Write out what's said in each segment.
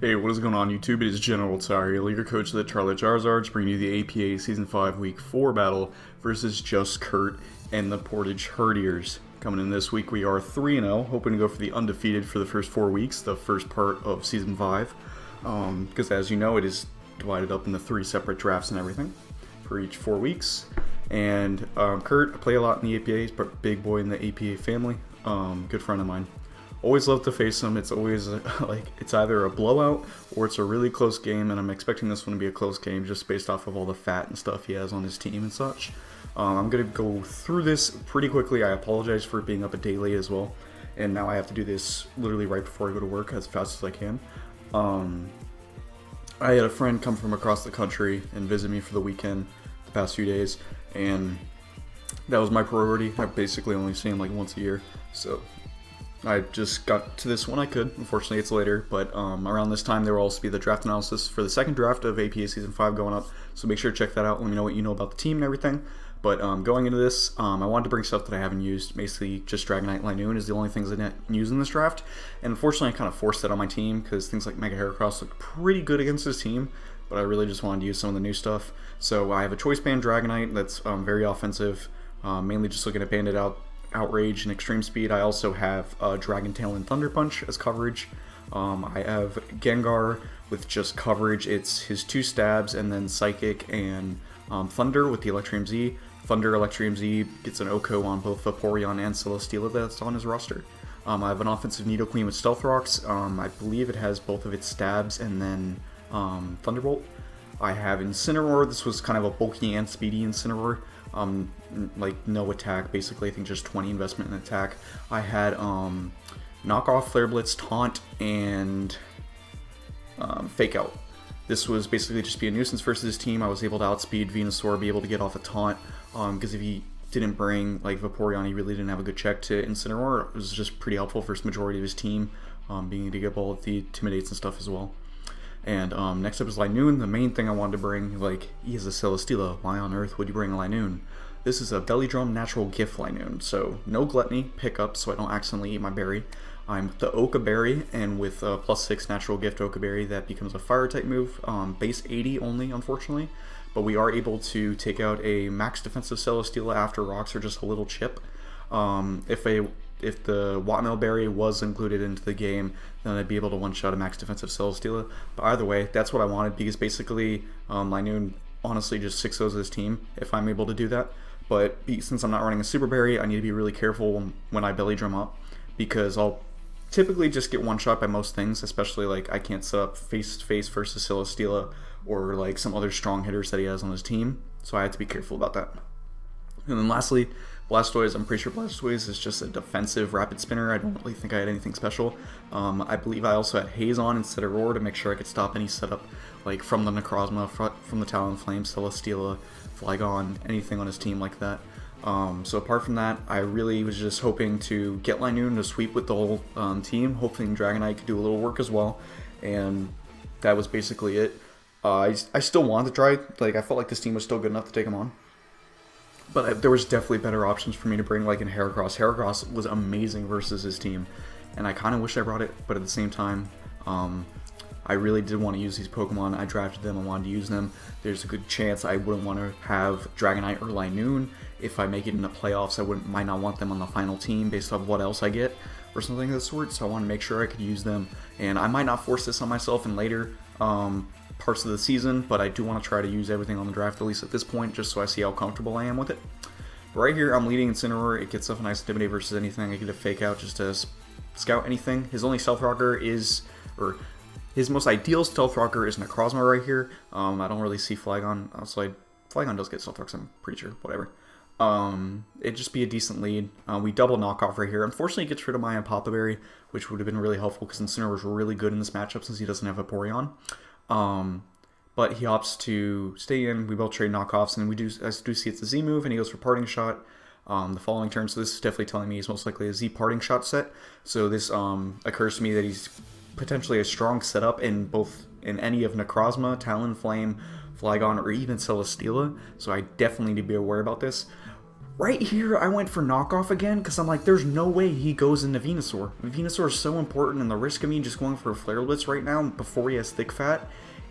Hey, what is going on YouTube? It is GeneralTarheel, your coach of the Charizards, bringing you the APA Season 5 Week 4 battle versus JustKurt and the Portage Herdiers. Coming in this week, we are 3-0, hoping to go for the undefeated for the first 4 weeks, the first part of Season 5. Because as you know, it is divided up into 3 separate drafts and everything for each 4 weeks. And Kurt, I play a lot in the APA, he's a big boy in the APA family, good friend of mine. Always love to face him. It's always like it's either a blowout or it's a really close game, and I'm expecting this one to be a close game just based off of all the fat and stuff he has on his team and such. I'm gonna go through this pretty quickly. I apologize for being up a day late as well, and now I have to do this literally right before I go to work as fast as I can. I had a friend come from across the country and visit me for the weekend the past few days, and that was my priority. I basically only see him like once a year, so I just got to this when I could. Unfortunately, it's later, but around this time there will also be the draft analysis for the second draft of APA Season 5 going up, so make sure to check that out. Let me know what you know about the team and everything. But going into this, I wanted to bring stuff that I haven't used. Basically, just Dragonite Linoon is the only things I didn't use in this draft, and unfortunately I kind of forced that on my team because things like Mega Heracross look pretty good against this team, but I really just wanted to use some of the new stuff. So I have a Choice Band Dragonite that's very offensive, mainly just looking at Bandit Outrage and Extreme Speed. I also have Dragon Tail and Thunder Punch as coverage. I have Gengar with just coverage. It's his 2 stabs and then Psychic and Thunder with the Electrium Z. Thunder Electrium Z gets an Oko on both Vaporeon and Celesteela that's on his roster. I have an offensive Nidoqueen with Stealth Rocks. I believe it has both of its stabs and then Thunderbolt. I have Incineroar. This was kind of a bulky and speedy Incineroar. Like no attack, basically. I think just 20 investment in attack. I had knockoff, Flare Blitz, Taunt, and Fake Out. This was basically just be a nuisance versus his team. I was able to outspeed Venusaur, be able to get off a Taunt, because if he didn't bring like Vaporeon, he really didn't have a good check to Incineroar. It was just pretty helpful for the majority of his team, being able to get all of the Intimidates and stuff as well. And next up is Linoon. The main thing I wanted to bring, like, he is a Celesteela. Why on earth would you bring a Linoon? This is a Belly Drum Natural Gift Linoon, so no Gluttony pickup, so I don't accidentally eat my berry. I'm the Oka Berry, and with +6 Natural Gift Oka Berry, that becomes a Fire-type move, base 80 only, unfortunately. But we are able to take out a max defensive Celesteela after rocks or just a little chip. If the Wattmill Berry was included into the game, then I'd be able to one-shot a max defensive Celesteela. But either way, that's what I wanted, because basically Linoon honestly just 6-0s his team if I'm able to do that. But since I'm not running a Super Berry, I need to be really careful when I Belly Drum up, because I'll typically just get one-shot by most things, especially like I can't set up face-to-face versus Celesteela or like some other strong hitters that he has on his team, so I have to be careful about that. And then lastly, Blastoise. I'm pretty sure Blastoise is just a defensive rapid spinner. I don't really think I had anything special. I believe I also had Haze on instead of Roar to make sure I could stop any setup, like from the Necrozma, from the Talonflame, Celesteela, Flygon, anything on his team like that. So apart from that, I really was just hoping to get Linoon to sweep with the whole team, hoping Dragonite could do a little work as well, and that was basically it. I still wanted to try, like I felt like this team was still good enough to take him on. But there was definitely better options for me to bring, like in Heracross. Heracross was amazing versus his team, and I kind of wish I brought it, but at the same time, I really did want to use these Pokemon. I drafted them, I wanted to use them. There's a good chance I wouldn't want to have Dragonite or Linoon. If I make it in the playoffs, I might not want them on the final team based off what else I get or something of the sort, so I want to make sure I could use them. And I might not force this on myself in later parts of the season, but I do want to try to use everything on the draft, at least at this point, just so I see how comfortable I am with it. But right here, I'm leading Incineroar. It gets off a nice Intimidate versus anything. I get a Fake Out just to scout anything. His only Stealth Rocker is, or his most ideal Stealth Rocker is Necrozma right here. I don't really see Flygon. Also, Flygon does get Stealth Rocks, I'm pretty sure. Whatever. It'd just be a decent lead. We double knockoff right here. Unfortunately, it gets rid of my Papa Berry, which would have been really helpful because Incineroar was really good in this matchup since he doesn't have a Vaporeon. But he opts to stay in. We both trade knockoffs, and I do see it's a Z move, and he goes for Parting Shot the following turn. So this is definitely telling me he's most likely a Z Parting Shot set. So this occurs to me that he's potentially a strong setup in any of Necrozma, Talonflame, Flygon, or even Celesteela. So I definitely need to be aware about this. Right here, I went for knockoff again, because I'm like, there's no way he goes into Venusaur. Venusaur is so important, and the risk of me just going for a Flare Blitz right now, before he has Thick Fat,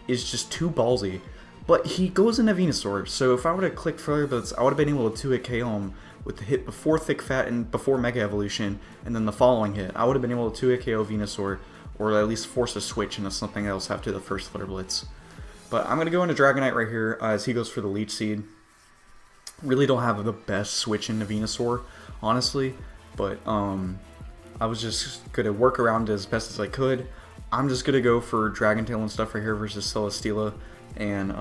is just too ballsy. But he goes into Venusaur, so if I would have clicked Flare Blitz, I would have been able to 2-hit KO him with the hit before Thick Fat and before Mega Evolution, and then the following hit. I would have been able to 2-hit KO Venusaur, or at least force a switch into something else after the first Flare Blitz. But I'm going to go into Dragonite right here, as he goes for the Leech Seed. Really don't have the best switch into Venusaur, honestly, but I was just going to work around it as best as I could. I'm just going to go for Dragon Tail and stuff right here versus Celesteela, and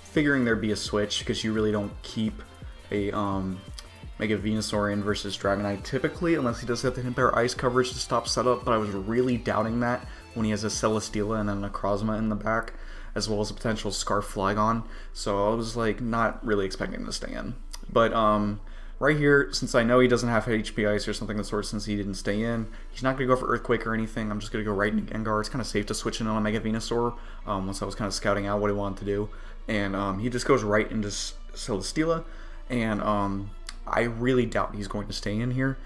figuring there'd be a switch, because you really don't keep a Mega Venusaur in versus Dragonite typically, unless he does have the Himbear Ice coverage to stop setup, but I was really doubting that when he has a Celesteela and then a Necrozma in the back, as well as a potential Scarf Flygon, so I was like not really expecting to stay in. But right here, since I know he doesn't have HP Ice or something of the sort, since he didn't stay in, he's not going to go for Earthquake or anything. I'm just going to go right into Gengar. It's kind of safe to switch in on a Mega Venusaur once I was kind of scouting out what he wanted to do. And he just goes right into Celesteela, and I really doubt he's going to stay in here.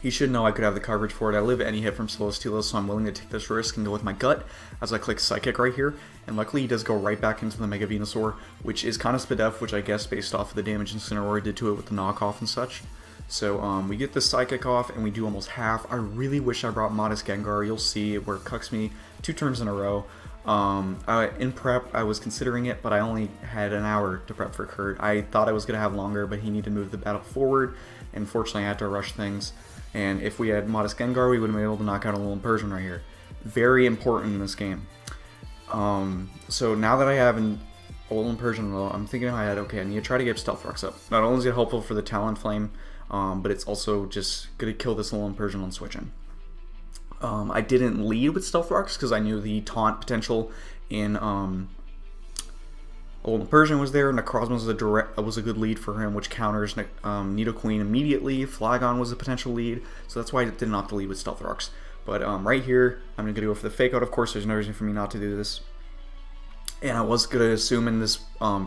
He should know I could have the coverage for it. I live any hit from Celesteela, so I'm willing to take this risk and go with my gut as I click Psychic right here. And luckily he does go right back into the Mega Venusaur, which is kind of Spadef, which I guess based off of the damage Incineroar did to it with the knockoff and such. So we get the Psychic off and we do almost half. I really wish I brought Modest Gengar. You'll see where it cucks me 2 turns in a row. In prep, I was considering it, but I only had an hour to prep for Kurt. I thought I was going to have longer, but he needed to move the battle forward. And fortunately I had to rush things. And if we had Modest Gengar, we would have been able to knock out a little Persian right here. Very important in this game. So now that I have a little Persian, I'm thinking in my head, okay, I need to try to get Stealth Rocks up. Not only is it helpful for the Talonflame, but it's also just going to kill this little Persian on switching. I didn't lead with Stealth Rocks because I knew the taunt potential in Golden Persian was there. Necrozma was a good lead for him, which counters Nidoqueen immediately. Flygon was a potential lead, so that's why I didn't opt to lead with Stealth Rocks. But right here, I'm going to go for the Fake Out, of course. There's no reason for me not to do this. And I was going to assume in this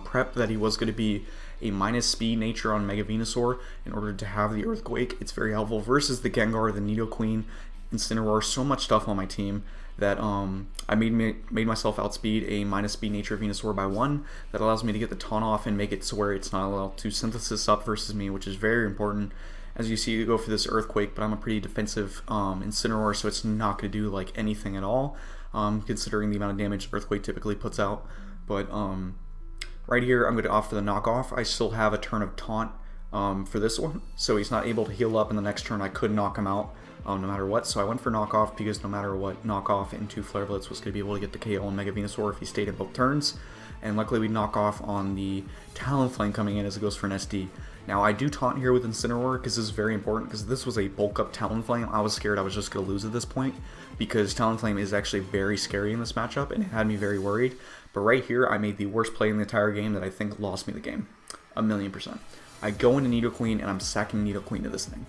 prep that he was going to be a minus speed nature on Mega Venusaur in order to have the Earthquake. It's very helpful versus the Gengar, the Nidoqueen, Incineroar, so much stuff on my team that I made myself outspeed a minus speed nature Venusaur by 1. That allows me to get the taunt off and make it to where it's not allowed to synthesis up versus me, which is very important. As you see, you go for this Earthquake, but I'm a pretty defensive Incineroar, so it's not going to do like anything at all, considering the amount of damage Earthquake typically puts out. But right here, I'm going to opt for the knockoff. I still have a turn of taunt for this one, so he's not able to heal up in the next turn. I could knock him out. No matter what, so I went for knockoff because no matter what, knockoff into Flare Blitz was going to be able to get the KO on Mega Venusaur if he stayed in both turns, and luckily we knock off on the Talonflame coming in as it goes for an SD. Now I do taunt here with Incineroar because this is very important, because this was a bulk up Talonflame. I was scared I was just going to lose at this point because Talonflame is actually very scary in this matchup and it had me very worried. But right here I made the worst play in the entire game that I think lost me the game, 1,000,000%. I go into Nidoqueen and I'm sacking Nidoqueen to this thing.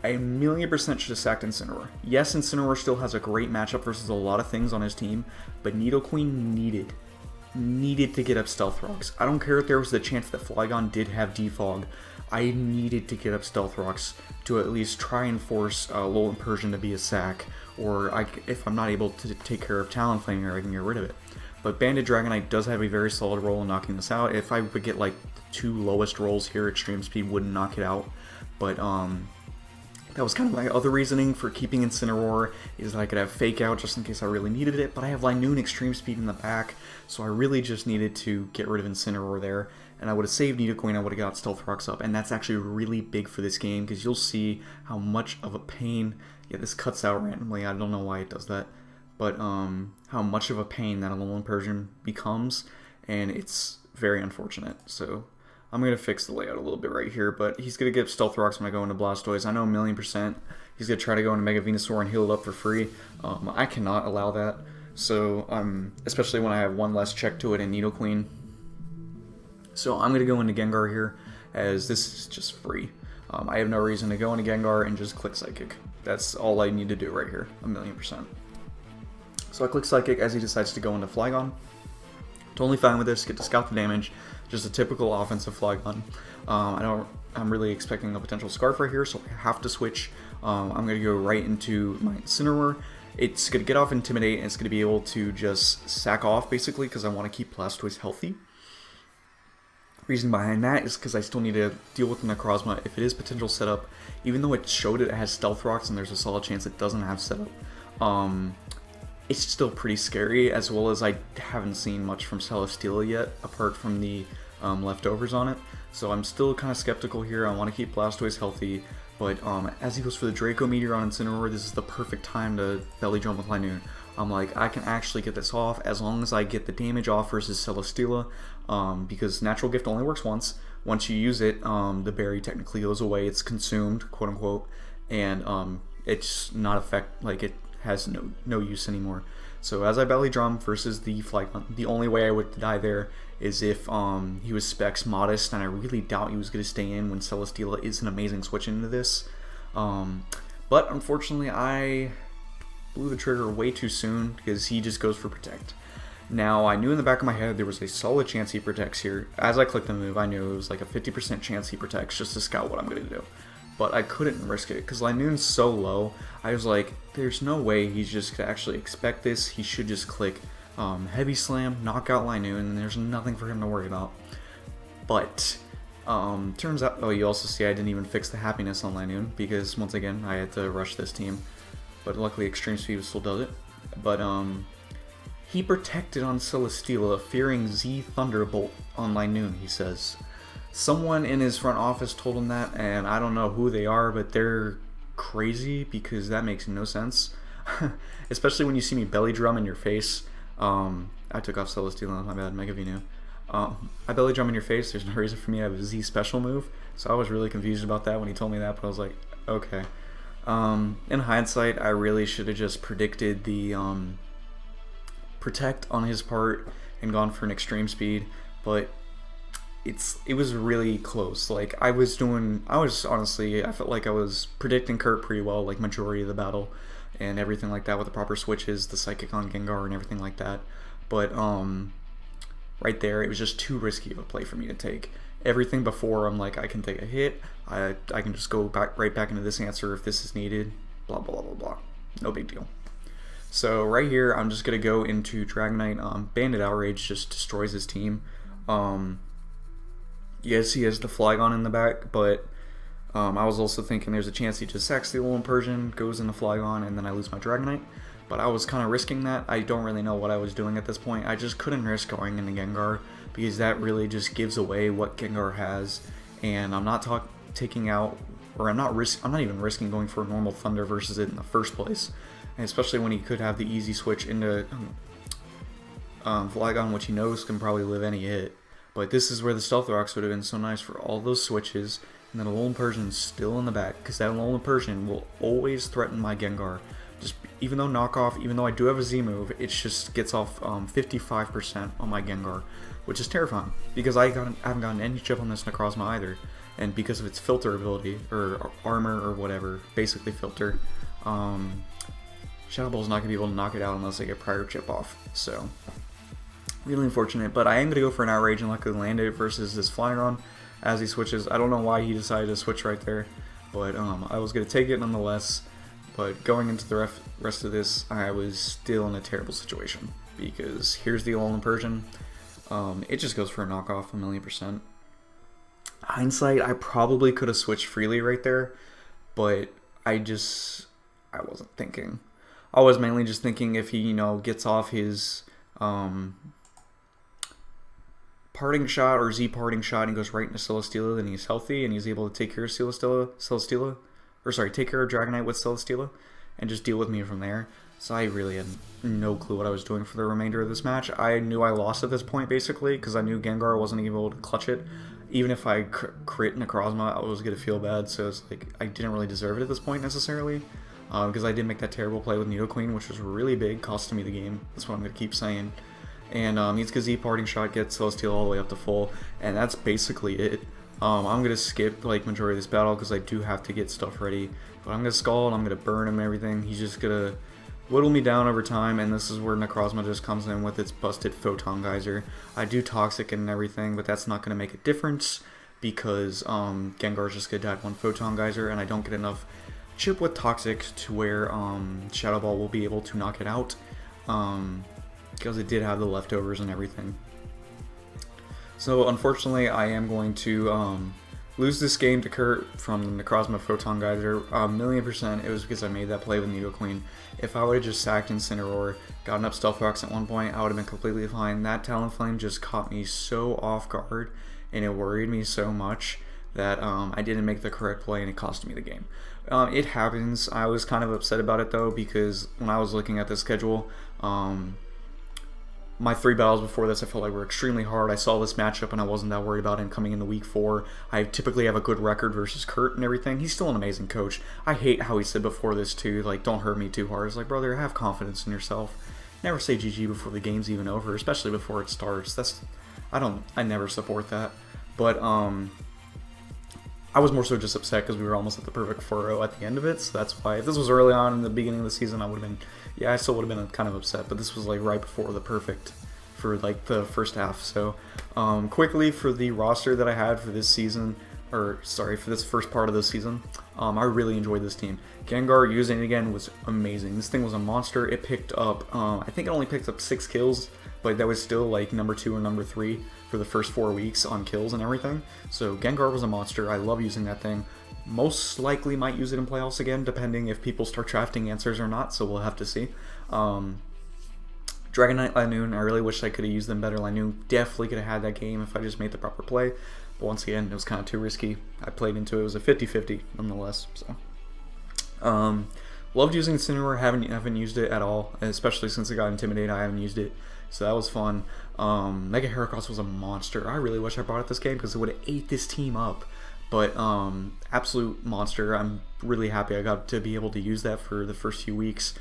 I 1,000,000% should have sacked Incineroar. Yes, Incineroar still has a great matchup versus a lot of things on his team, but Nidoqueen needed to get up Stealth Rocks. I don't care if there was the chance that Flygon did have Defog. I needed to get up Stealth Rocks to at least try and force Alolan Persian to be a sack, or if I'm not able to take care of Talonflame here, I can get rid of it. But Banded Dragonite does have a very solid role in knocking this out. If I would get like the 2 lowest rolls here, Extreme Speed wouldn't knock it out, but that was kind of my other reasoning for keeping Incineroar, is that I could have Fake Out just in case I really needed it, but I have Linoon Extreme Speed in the back, so I really just needed to get rid of Incineroar there, and I would have saved Nidoqueen, I would have got Stealth Rocks up, and that's actually really big for this game, because you'll see how much of a pain, yeah, this cuts out randomly, I don't know why it does that, but how much of a pain that Alolan Persian becomes, and it's very unfortunate, so I'm going to fix the layout a little bit right here, but he's going to get Stealth Rocks when I go into Blastoise. I know 1,000,000% he's going to try to go into Mega Venusaur and heal it up for free. I cannot allow that, so especially when I have 1 less check to it in Nidoqueen. So I'm going to go into Gengar here, as this is just free. I have no reason to go into Gengar and just click Psychic. That's all I need to do right here, 1,000,000%. So I click Psychic as he decides to go into Flygon. Totally fine with this, get to scout the damage, just a typical offensive Flygon. I'm really expecting a potential Scarf right here, so I have to switch. I'm going to go right into my Incineroar. It's going to get off Intimidate, and it's going to be able to just sack off, basically, because I want to keep Blastoise healthy. Reason behind that is because I still need to deal with the Necrozma. If it is potential setup, even though it showed it has Stealth Rocks and there's a solid chance it doesn't have setup, it's still pretty scary, as well as I haven't seen much from Celesteela yet, apart from the leftovers on it. So I'm still kind of skeptical here. I want to keep Blastoise healthy, but as he goes for the Draco Meteor on Incineroar, this is the perfect time to Belly Drum with Linoon. I'm like, I can actually get this off as long as I get the damage off versus Celesteela, because Natural Gift only works once. Once you use it, the berry technically goes away. It's consumed, quote unquote, and it's not it has no use anymore. So as I Belly Drum versus the Flygon, the only way I would die there is if he was Specs Modest, and I really doubt he was going to stay in when Celesteela is an amazing switch into this. But unfortunately, I blew the trigger way too soon because he just goes for Protect. Now, I knew in the back of my head there was a solid chance he protects here. As I clicked the move, I knew it was like a 50% chance he protects just to scout what I'm going to do. But I couldn't risk it because Linoon's so low. I was like, there's no way he's just going to actually expect this. He should just click Heavy Slam, knock out Linoon, and there's nothing for him to worry about. But turns out, oh, you also see I didn't even fix the happiness on Linoon because, once again, I had to rush this team. But luckily Extreme Speed still does it. But he protected on Celesteela, fearing Z Thunderbolt on Linoon, he says. Someone in his front office told him that, and I don't know who they are, but they're crazy because that makes no sense. Especially when you see me Belly Drum in your face. I took off Celesteela, my bad, Mega Venu. I Belly Drum in your face, there's no reason for me to have a Z special move, so I was really confused about that when he told me that, but I was like, okay. In hindsight, I really should have just predicted the Protect on his part and gone for an Extreme Speed, but it was really close. Like, I felt like I was predicting Kurt pretty well, like majority of the battle and everything like that with the proper switches, the Psychic on Gengar and everything like that. But right there, it was just too risky of a play for me to take. Everything before, I'm like, I can take a hit, I can just go right back into this answer if this is needed, blah blah blah blah. No big deal. So right here, I'm just gonna go into Dragonite. Bandit Outrage just destroys his team. Yes, he has the Flygon in the back, but I was also thinking there's a chance he just sacks the Alolan Persian, goes into Flygon, and then I lose my Dragonite. But I was kind of risking that. I don't really know what I was doing at this point. I just couldn't risk going into Gengar because that really just gives away what Gengar has, and I'm not taking out, or I'm not even risking going for a normal Thunder versus it in the first place. And especially when he could have the easy switch into Flygon, which he knows can probably live any hit. But this is where the Stealth Rocks would have been so nice for all those switches, and then Alolan Persian's still in the back, because that Alolan Persian will always threaten my Gengar. Just even though knockoff, even though I do have a Z move, it just gets off 55% on my Gengar, which is terrifying, because I haven't gotten any chip on this Necrozma either, and because of its filter ability, or armor, or whatever, basically filter, Shadow Ball's not going to be able to knock it out unless I get prior chip off, so really unfortunate. But I am going to go for an Outrage and luckily land it versus this Flygon as he switches. I don't know why he decided to switch right there, but I was going to take it nonetheless. But going into the rest of this, I was still in a terrible situation, because here's the Alolan Persian. It just goes for a knockoff 1,000,000%. Hindsight, I probably could have switched freely right there, but I wasn't thinking. I was mainly just thinking if he, gets off his Parting Shot or Z Parting Shot and goes right into Celesteela, then he's healthy and he's able to take care of Celesteela. Or sorry, take care of Dragonite with Celesteela and just deal with me from there. So I really had no clue what I was doing for the remainder of this match. I knew I lost at this point, basically, because I knew Gengar wasn't able to clutch it. Even if I crit Necrozma, I was going to feel bad, so it's like I didn't really deserve it at this point, necessarily. Because I did make that terrible play with Nidoqueen, which was really big, costing me the game. That's what I'm going to keep saying. And Nidoqueen Parting Shot gets Celesteela all the way up to full, and that's basically it. I'm going to skip like majority of this battle because I do have to get stuff ready. But I'm going to Scald, I'm going to burn him and everything. He's just going to whittle me down over time, and this is where Necrozma just comes in with its busted Photon Geyser. I do Toxic and everything, but that's not going to make a difference because Gengar's just going to die to one Photon Geyser, and I don't get enough chip with Toxic to where Shadow Ball will be able to knock it out, because it did have the leftovers and everything. So unfortunately, I am going to lose this game to Kurt from the Necrozma Photon Geyser. 1,000,000%, it was because I made that play with Nidoqueen. If I would have just sacked Incineroar, gotten up Stealth Rocks at one point, I would have been completely fine. That Talonflame just caught me so off guard, and it worried me so much that I didn't make the correct play, and it cost me the game. It happens. I was kind of upset about it though, because when I was looking at the schedule, my 3 battles before this I felt like were extremely hard. I saw this matchup and I wasn't that worried about him coming into week 4. I typically have a good record versus Kurt and everything. He's still an amazing coach. I hate how he said before this too, like, don't hurt me too hard. It's like, brother, have confidence in yourself. Never say GG before the game's even over, especially before it starts. I never support that. But I was more so just upset because we were almost at the perfect 4-0 at the end of it, so that's why. If this was early on in the beginning of the season, I would have been, yeah, I still would have been kind of upset, but this was like right before the perfect for like the first half. So quickly for the roster that I had for this season, or sorry, for this first part of the season, I really enjoyed this team. Gengar using it again was amazing. This thing was a monster. It picked up, I think it only picked up 6 kills, but that was still like number 2 or number 3 for the first 4 weeks on kills and everything. So Gengar was a monster. I love using that thing. Most likely might use it in playoffs again, depending if people start drafting answers or not, so we'll have to see. Dragonite, Lanoon, I really wish I could have used them better. Lanoon definitely could have had that game if I just made the proper play. But once again, it was kind of too risky. I played into it. It was a 50-50 nonetheless. So, loved using Incineroar. Haven't used it at all, especially since it got Intimidate. I haven't used it, so that was fun. Mega Heracross was a monster. I really wish I brought it this game because it would have ate this team up. But absolute monster. I'm really happy I got to be able to use that for the first few weeks.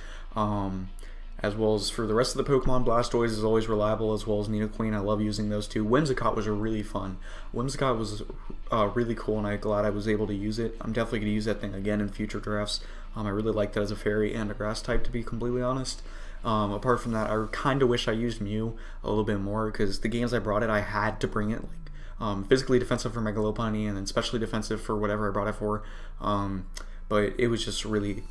As well as for the rest of the Pokemon. Blastoise is always reliable, as well as Nidoqueen. I love using those two. Whimsicott was really fun. Whimsicott was really cool, and I'm glad I was able to use it. I'm definitely going to use that thing again in future drafts. I really like that as a fairy and a grass type, to be completely honest. Apart from that, I kind of wish I used Mew a little bit more, because the games I brought it, I had to bring it. Like physically defensive for Megalopony, and then specially defensive for whatever I brought it for. But it was just really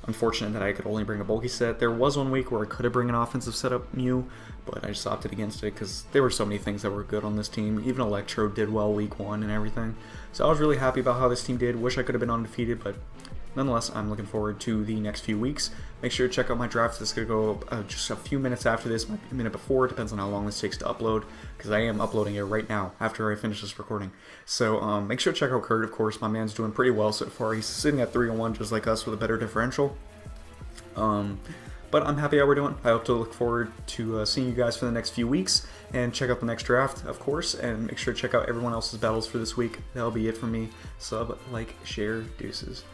unfortunate that I could only bring a bulky set. There was one week where I could have bring an offensive setup Mew, but I just opted against it because there were so many things that were good on this team. Even Electro did well week 1 and everything. So I was really happy about how this team did. Wish I could have been undefeated, but nonetheless, I'm looking forward to the next few weeks. Make sure to check out my draft. This is going to go just a few minutes after this, might be a minute before. It depends on how long this takes to upload, because I am uploading it right now after I finish this recording. So make sure to check out Kurt, of course. My man's doing pretty well so far. He's sitting at 3-1 just like us with a better differential. But I'm happy how we're doing. I hope to look forward to seeing you guys for the next few weeks, and check out the next draft, of course, and make sure to check out everyone else's battles for this week. That'll be it from me. Sub, like, share, deuces.